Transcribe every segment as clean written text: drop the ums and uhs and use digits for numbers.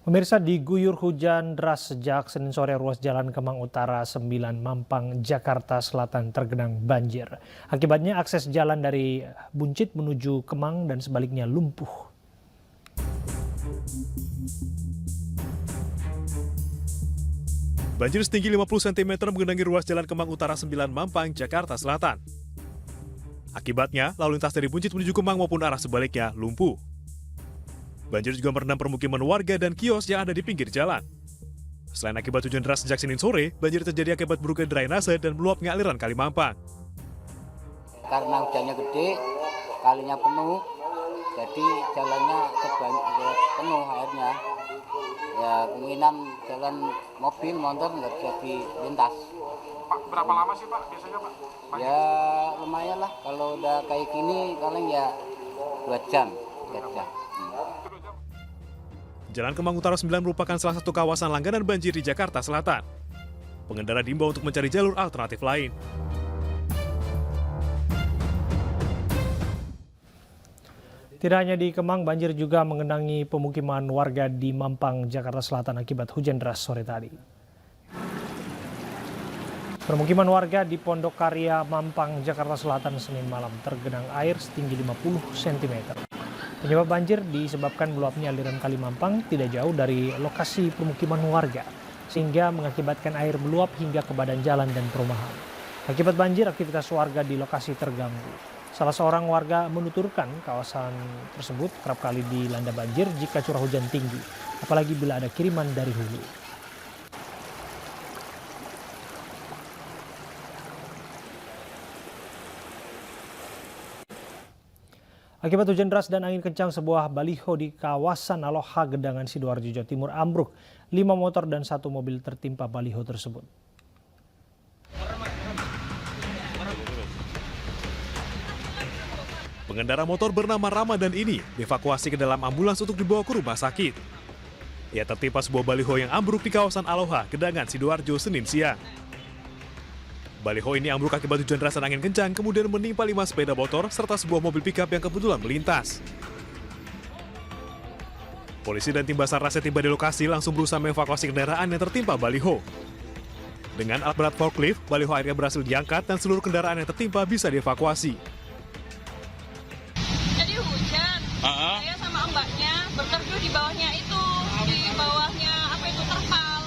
Pemirsa, diguyur hujan deras sejak Senin sore ruas Jalan Kemang Utara 9 Mampang, Jakarta Selatan tergenang banjir. Akibatnya akses jalan dari Buncit menuju Kemang dan sebaliknya lumpuh. Banjir setinggi 50 cm menggenangi ruas Jalan Kemang Utara 9 Mampang, Jakarta Selatan. Akibatnya, lalu lintas dari Buncit menuju Kemang maupun arah sebaliknya lumpuh. Banjir juga merendam permukiman warga dan kios yang ada di pinggir jalan. Selain akibat hujan deras sejak Senin sore, banjir terjadi akibat buruknya drainase dan meluapnya aliran Kali Mampang. Karena hujannya gede, kalinya penuh, jadi jalannya penuh airnya. Ya kemungkinan jalan mobil, motor nggak bisa dilintas. Pak, berapa lama sih Pak biasanya Pak? Ya lumayan lah, kalau udah kayak gini paling ya 2 jam. 2 jam. Jalan Kemang Utara 9 merupakan salah satu kawasan langganan banjir di Jakarta Selatan. Pengendara diimbau untuk mencari jalur alternatif lain. Tidak hanya di Kemang, banjir juga mengenangi pemukiman warga di Mampang, Jakarta Selatan akibat hujan deras sore tadi. Permukiman warga di Pondok Karya, Mampang, Jakarta Selatan Senin malam tergenang air setinggi 50 cm. Penyebab banjir disebabkan meluapnya aliran Kali Mampang tidak jauh dari lokasi pemukiman warga, sehingga mengakibatkan air meluap hingga ke badan jalan dan perumahan. Akibat banjir, aktivitas warga di lokasi terganggu. Salah seorang warga menuturkan kawasan tersebut kerap kali dilanda banjir jika curah hujan tinggi, apalagi bila ada kiriman dari hulu. Akibat hujan deras dan angin kencang, sebuah baliho di kawasan Aloha, Gedangan, Sidoarjo, Jawa Timur ambruk. 5 motor dan 1 mobil tertimpa baliho tersebut. Pengendara motor bernama Ramadan ini dievakuasi ke dalam ambulans untuk dibawa ke rumah sakit. Ia tertimpa sebuah baliho yang ambruk di kawasan Aloha, Gedangan, Sidoarjo, Senin siang. Baliho ini ambruk akibat hujan deras dan angin kencang, kemudian menimpa 5 sepeda motor serta sebuah mobil pickup yang kebetulan melintas. Polisi dan tim Basarnas tiba di lokasi langsung berusaha mengevakuasi kendaraan yang tertimpa baliho. Dengan alat berat forklift, baliho akhirnya berhasil diangkat dan seluruh kendaraan yang tertimpa bisa dievakuasi. Jadi hujan, saya sama mbaknya berteduh di bawahnya itu, di bawahnya terpal.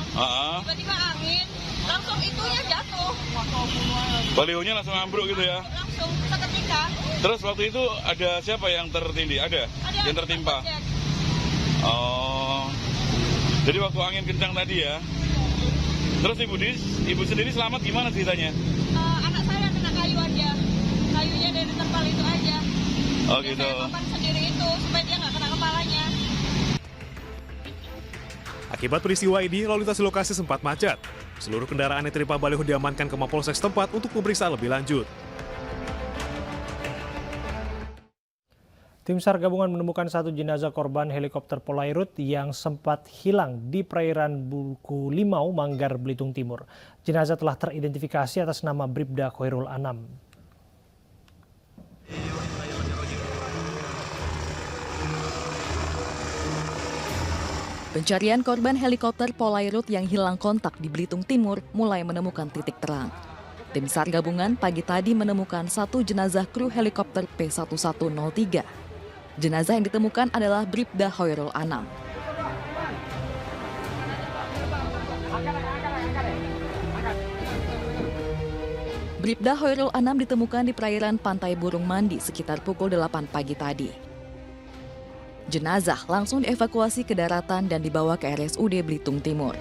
Tiba-tiba angin, langsung itunya jatuh. Balihonya langsung ambruk gitu ya? Langsung seketika. Terus waktu itu ada siapa yang tertindih? Ada yang tertimpa? Oh, jadi waktu angin kencang tadi ya? Terus ibu sendiri selamat gimana ceritanya? Anak saya kena kayu aja, kayunya dari terpal itu aja. Oh Jadi gitu. saya papan sendiri itu supaya dia nggak kena kepalanya. Akibat peristiwa ini, lalu lintas di lokasi sempat macet. Seluruh kendaraan yang tertimpa baliho diamankan ke Mapolsek setempat untuk pemeriksaan lebih lanjut. Tim SAR gabungan menemukan 1 jenazah korban helikopter Polairut yang sempat hilang di perairan Buku Limau, Manggar, Belitung Timur. Jenazah telah teridentifikasi atas nama Bribda Khairul Anam. Pencarian korban helikopter Polairut yang hilang kontak di Belitung Timur mulai menemukan titik terang. Tim SAR gabungan pagi tadi menemukan 1 jenazah kru helikopter P1103. Jenazah yang ditemukan adalah Bribda Khairul Anam. Bribda Khairul Anam ditemukan di perairan Pantai Burung Mandi sekitar pukul 8 pagi tadi. Jenazah langsung dievakuasi ke daratan dan dibawa ke RSUD Belitung Timur.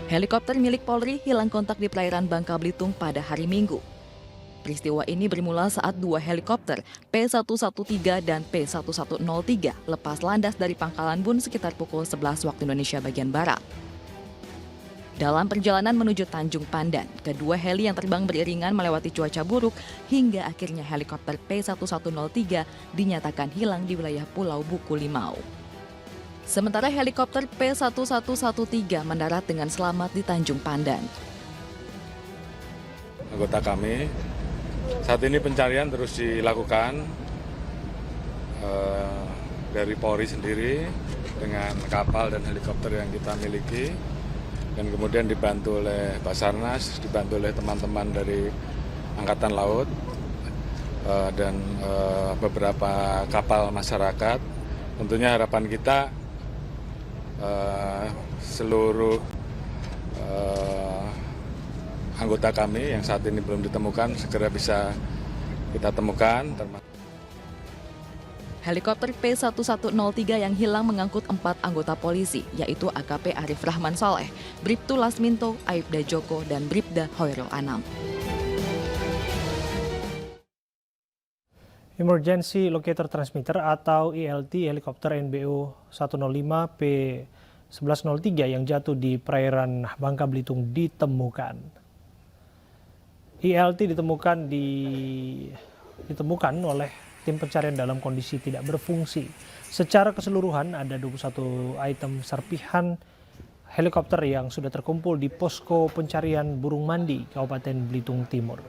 Helikopter milik Polri hilang kontak di perairan Bangka Belitung pada hari Minggu. Peristiwa ini bermula saat 2 helikopter P113 dan P1103 lepas landas dari Pangkalan Bun sekitar pukul 11 waktu Indonesia bagian Barat. Dalam perjalanan menuju Tanjung Pandan, kedua heli yang terbang beriringan melewati cuaca buruk hingga akhirnya helikopter P1103 dinyatakan hilang di wilayah Pulau Buku Limau. Sementara helikopter P1113 mendarat dengan selamat di Tanjung Pandan. Anggota kami saat ini pencarian terus dilakukan dari Polri sendiri dengan kapal dan helikopter yang kita miliki, dan kemudian dibantu oleh Basarnas, dibantu oleh teman-teman dari Angkatan Laut dan beberapa kapal masyarakat. Tentunya harapan kita seluruh anggota kami yang saat ini belum ditemukan segera bisa kita temukan. Helikopter P1103 yang hilang mengangkut 4 anggota polisi, yaitu AKP Arif Rahman Saleh, Bribtu Lasminto, Aibda Joko, dan Bribda Hoirul Anam. Emergency Locator Transmitter atau ELT helikopter NBO 105 P1103 yang jatuh di perairan Bangka Belitung ditemukan. ELT ditemukan oleh tim pencarian dalam kondisi tidak berfungsi. Secara keseluruhan ada 21 item serpihan helikopter yang sudah terkumpul di posko pencarian burung mandi Kabupaten Belitung Timur.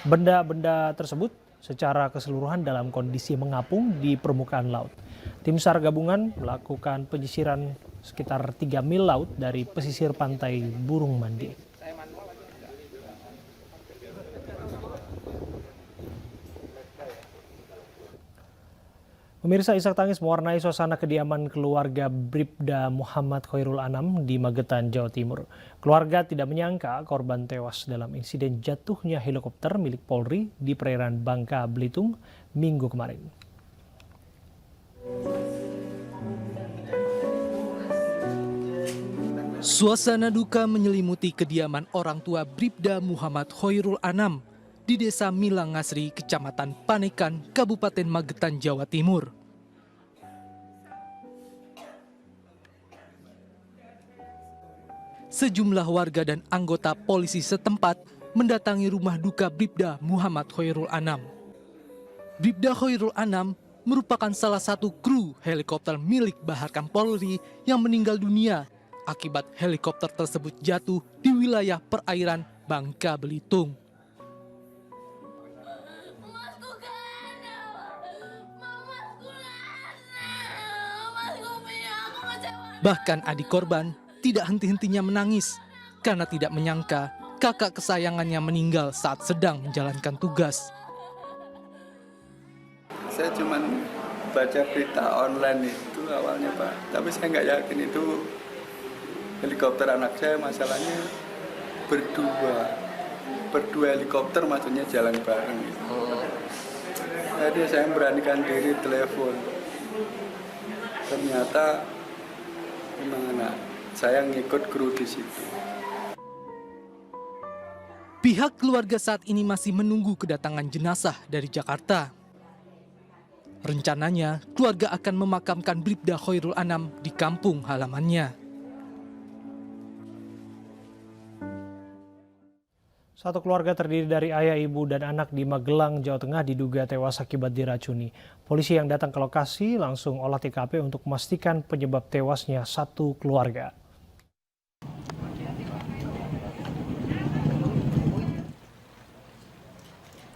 Benda-benda tersebut secara keseluruhan dalam kondisi mengapung di permukaan laut. Tim SAR gabungan melakukan penyisiran sekitar 3 mil laut dari pesisir pantai Burung Mandi. Pemirsa, isak tangis mewarnai suasana kediaman keluarga Bribda Muhammad Hoirul Anam di Magetan, Jawa Timur. Keluarga tidak menyangka korban tewas dalam insiden jatuhnya helikopter milik Polri di perairan Bangka Belitung Minggu kemarin. Suasana duka menyelimuti kediaman orang tua Bribda Muhammad Hoirul Anam di Desa Milang Ngasri, Kecamatan Panekan, Kabupaten Magetan, Jawa Timur. Sejumlah warga dan anggota polisi setempat mendatangi rumah duka Bribda Muhammad Hoirul Anam. Bribda Hoirul Anam merupakan salah satu kru helikopter milik Baharkam Polri yang meninggal dunia akibat helikopter tersebut jatuh di wilayah perairan Bangka Belitung. Bahkan adik korban tidak henti-hentinya menangis karena tidak menyangka kakak kesayangannya meninggal saat sedang menjalankan tugas. Saya cuma baca berita online itu awalnya Pak, tapi saya nggak yakin itu helikopter anak saya. Masalahnya berdua helikopter, maksudnya jalan bareng gitu. Jadi saya memberanikan diri telepon, ternyata memang anak saya ngikut kru di situ. Pihak keluarga saat ini masih menunggu kedatangan jenazah dari Jakarta. Rencananya, keluarga akan memakamkan Bribda Hoirul Anam di kampung halamannya. Satu keluarga terdiri dari ayah, ibu, dan anak di Magelang, Jawa Tengah diduga tewas akibat diracuni. Polisi yang datang ke lokasi langsung olah TKP untuk memastikan penyebab tewasnya satu keluarga.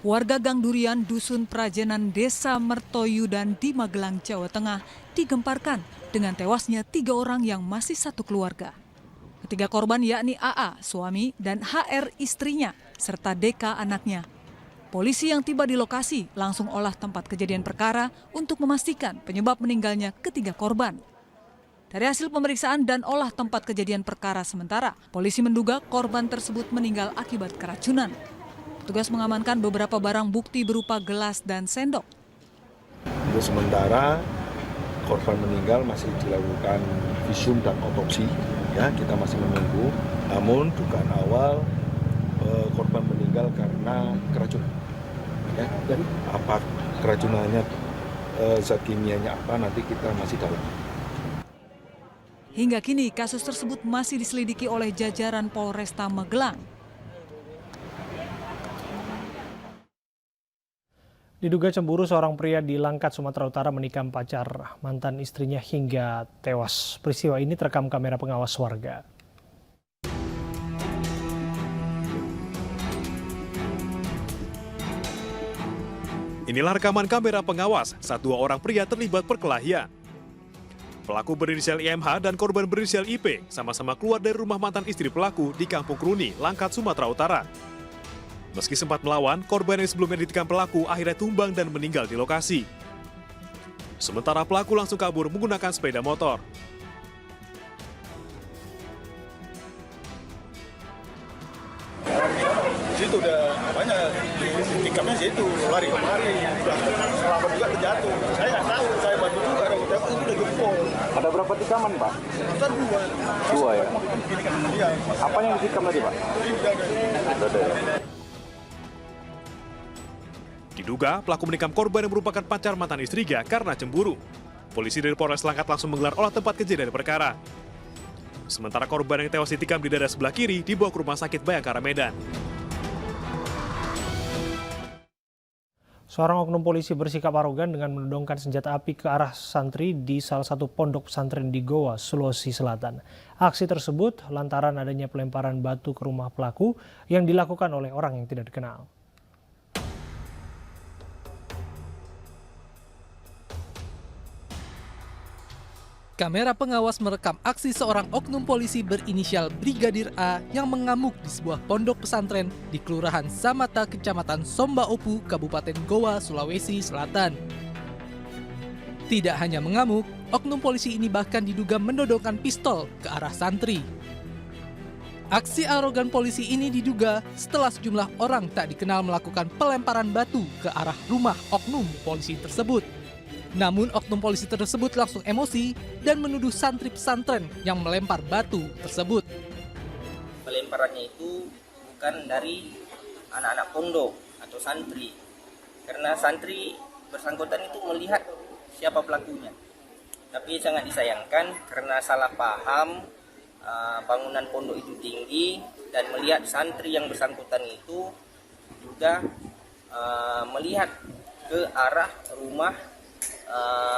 Warga Gang Durian, Dusun Prajenan, Desa Mertoyudan di Magelang, Jawa Tengah digemparkan dengan tewasnya 3 orang yang masih satu keluarga. Ketiga korban yakni AA, suami, dan HR, istrinya, serta DK, anaknya. Polisi yang tiba di lokasi langsung olah tempat kejadian perkara untuk memastikan penyebab meninggalnya ketiga korban. Dari hasil pemeriksaan dan olah tempat kejadian perkara sementara, polisi menduga korban tersebut meninggal akibat keracunan. Petugas mengamankan beberapa barang bukti berupa gelas dan sendok. Untuk sementara korban meninggal masih dilakukan visum dan otopsi. Ya, kita masih menunggu. Namun dugaan awal korban meninggal karena keracunan. Ya, dan apa keracunannya, zat kimianya apa, nanti kita masih dalam. Hingga kini kasus tersebut masih diselidiki oleh jajaran Polresta Magelang. Diduga cemburu, seorang pria di Langkat, Sumatera Utara menikam pacar mantan istrinya hingga tewas. Peristiwa ini terekam kamera pengawas warga. Inilah rekaman kamera pengawas saat 2 orang pria terlibat perkelahian. Pelaku berinisial IMH dan korban berinisial IP sama-sama keluar dari rumah mantan istri pelaku di Kampung Kruni, Langkat, Sumatera Utara. Meski sempat melawan, korban yang sebelumnya ditikam pelaku akhirnya tumbang dan meninggal di lokasi. Sementara pelaku langsung kabur menggunakan sepeda motor. Situ udah banyak tikamnya situ lari udah selamat juga terjatuh. Saya nggak tahu, saya bantu juga itu udah jempol. Ada berapa tikaman, Pak? Dua ya. Iya. Apa yang ditikam tadi, Pak? Dada ya. Diduga pelaku menikam korban yang merupakan pacar mantan istrinya karena cemburu. Polisi dari Polres Langkat langsung menggelar olah tempat kejadian perkara. Sementara korban yang tewas ditikam di dada sebelah kiri dibawa ke Rumah Sakit Bayangkara Medan. Seorang oknum polisi bersikap arogan dengan menodongkan senjata api ke arah santri di salah satu pondok pesantren di Goa, Sulawesi Selatan. Aksi tersebut lantaran adanya pelemparan batu ke rumah pelaku yang dilakukan oleh orang yang tidak dikenal. Kamera pengawas merekam aksi seorang oknum polisi berinisial Brigadir A yang mengamuk di sebuah pondok pesantren di Kelurahan Samata, Kecamatan Sombaopu, Kabupaten Goa, Sulawesi Selatan. Tidak hanya mengamuk, oknum polisi ini bahkan diduga menodongkan pistol ke arah santri. Aksi arogan polisi ini diduga setelah sejumlah orang tak dikenal melakukan pelemparan batu ke arah rumah oknum polisi tersebut. Namun oknum polisi tersebut langsung emosi dan menuduh santri pesantren yang melempar batu tersebut. Pelemparannya itu bukan dari anak-anak pondok atau santri. Karena santri bersangkutan itu melihat siapa pelakunya. Tapi sangat disayangkan karena salah paham, bangunan pondok itu tinggi dan melihat santri yang bersangkutan itu juga melihat ke arah rumah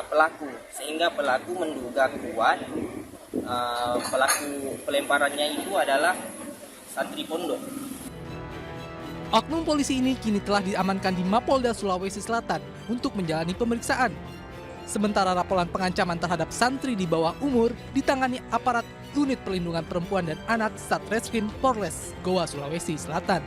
pelaku, sehingga pelaku menduga kuat pelaku pelemparannya itu adalah santri pondok. Oknum polisi ini kini telah diamankan di Mapolda Sulawesi Selatan untuk menjalani pemeriksaan. Sementara laporan pengancaman terhadap santri di bawah umur ditangani aparat Unit Perlindungan Perempuan dan Anak Satreskrim Polres Goa, Sulawesi Selatan.